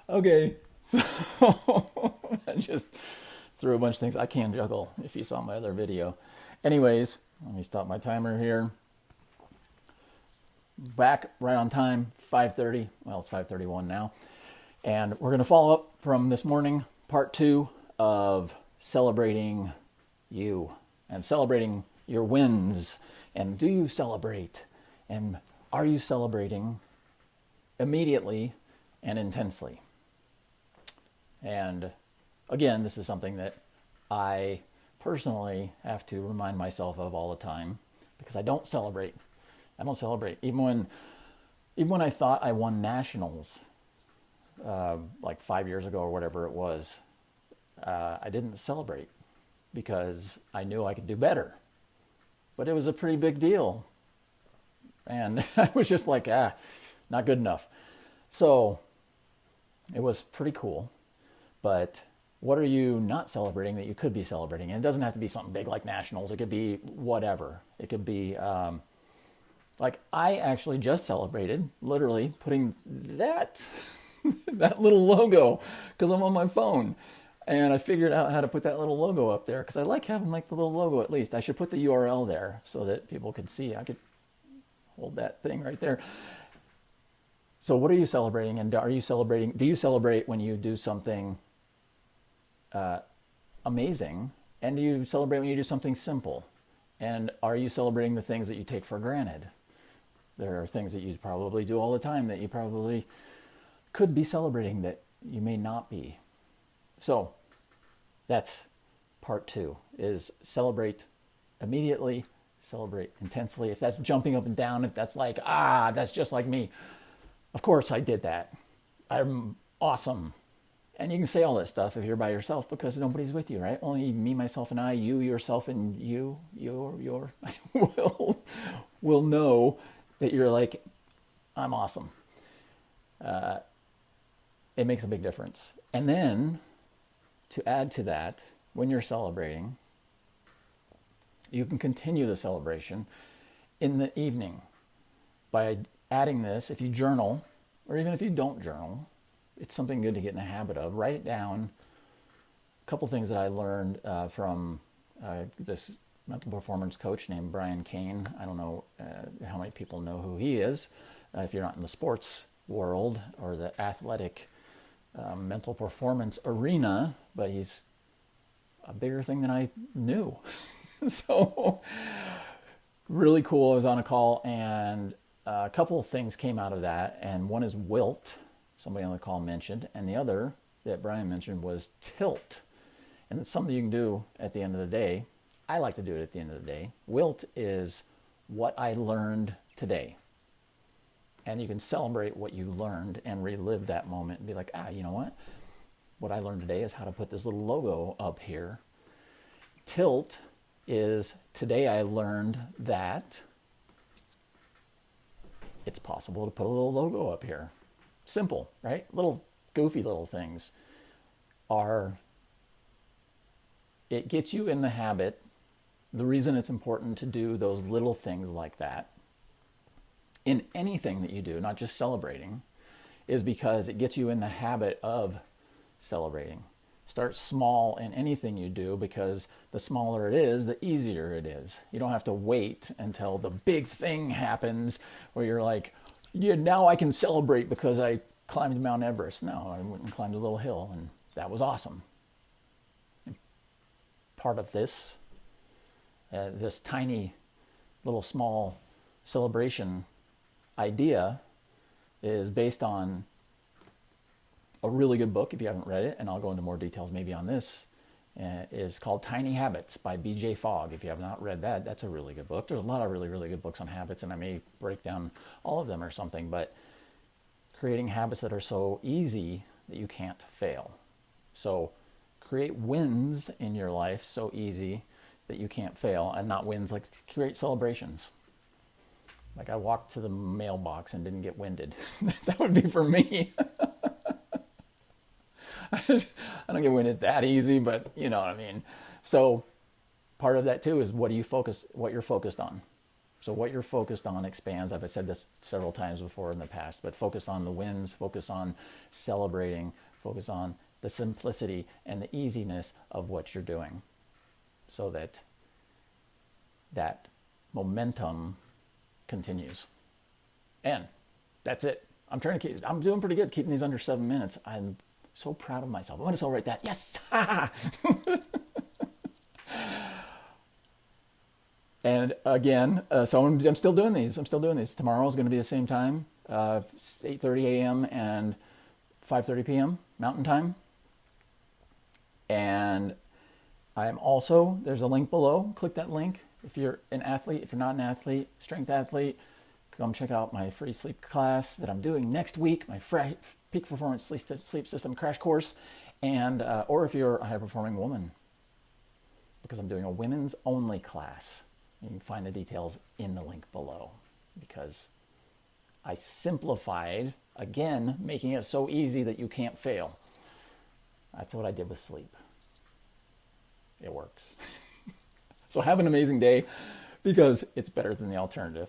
Okay, so I just threw a bunch of things. I can juggle if you saw my other video. Anyways, let me stop my timer here. Back right on time, 5:30. Well, it's 5:31 now. And we're going to follow up from this morning, part 2 of celebrating you and celebrating your wins. And do you celebrate? And are you celebrating immediately and intensely? And again, this is something that I personally have to remind myself of all the time because I don't celebrate. I don't celebrate. Even when I thought I won nationals, like 5 years ago or whatever it was, I didn't celebrate because I knew I could do better. But it was a pretty big deal. And I was just like, not good enough. So it was pretty cool. But what are you not celebrating that you could be celebrating? And it doesn't have to be something big like nationals. It could be whatever. It could be like I actually just celebrated literally putting that that little logo because I'm on my phone. And I figured out how to put that little logo up there because I like having like the little logo at least. I should put the URL there so that people could see. I could hold that thing right there. So what are you celebrating? And are you celebrating? Do you celebrate when you do something amazing? And do you celebrate when you do something simple? And are you celebrating the things that you take for granted? There are things that you probably do all the time that you probably could be celebrating that you may not be. So that's part 2 is celebrate immediately, celebrate intensely. If that's jumping up and down, if that's like, that's just like me. Of course I did that. I'm awesome. And you can say all that stuff if you're by yourself because nobody's with you, right? Only me, myself, and I, you, yourself, and you, your will know that you're like, I'm awesome. It makes a big difference. And then to add to that, when you're celebrating, you can continue the celebration in the evening by adding this. If you journal, or even if you don't journal, it's something good to get in the habit of. Write it down. A couple things that I learned from this mental performance coach named Brian Kane. I don't know how many people know who he is. If you're not in the sports world or the athletic mental performance arena, but he's a bigger thing than I knew. So really cool. I was on a call and a couple of things came out of that. And one is wilt, somebody on the call mentioned. And the other that Brian mentioned was tilt. And it's something you can do at the end of the day. I like to do it at the end of the day. Wilt is what I learned today. And you can celebrate what you learned and relive that moment and be like, you know what? What I learned today is how to put this little logo up here. Tilt is today I learned that it's possible to put a little logo up here. Simple, right? Little goofy little things it gets you in the habit. The reason it's important to do those little things like that in anything that you do, not just celebrating, is because it gets you in the habit of celebrating. Start small in anything you do because the smaller it is, the easier it is. You don't have to wait until the big thing happens where you're like, yeah, now I can celebrate because I climbed Mount Everest. No, I went and climbed a little hill and that was awesome. And part of this, this tiny little small celebration idea is based on a really good book, if you haven't read it, and I'll go into more details maybe on this, is called Tiny Habits by B.J. Fogg. If you have not read that, that's a really good book. There's a lot of really, really good books on habits, and I may break down all of them or something, but creating habits that are so easy that you can't fail. So create wins in your life so easy that you can't fail, and not wins, like create celebrations. Like I walked to the mailbox and didn't get winded. That would be for me. I don't get winded that easy, but you know what I mean. So part of that too is what you're focused on. So what you're focused on expands. I've said this several times before in the past, but focus on the wins, focus on celebrating, focus on the simplicity and the easiness of what you're doing, so that that momentum continues. And that's it. I'm doing pretty good keeping these under 7 minutes. I'm so proud of myself. I want to celebrate that. Yes. And again, so I'm still doing these. Tomorrow is going to be the same time, 8:30 a.m. and 5:30 p.m. Mountain Time. And I'm also, there's a link below. Click that link. If you're an athlete, if you're not an athlete, strength athlete, come check out my free sleep class that I'm doing next week, my peak performance sleep system crash course. And, or if you're a high performing woman, because I'm doing a women's only class. You can find the details in the link below, because I simplified, again, making it so easy that you can't fail. That's what I did with sleep. It works. So have an amazing day, because it's better than the alternative.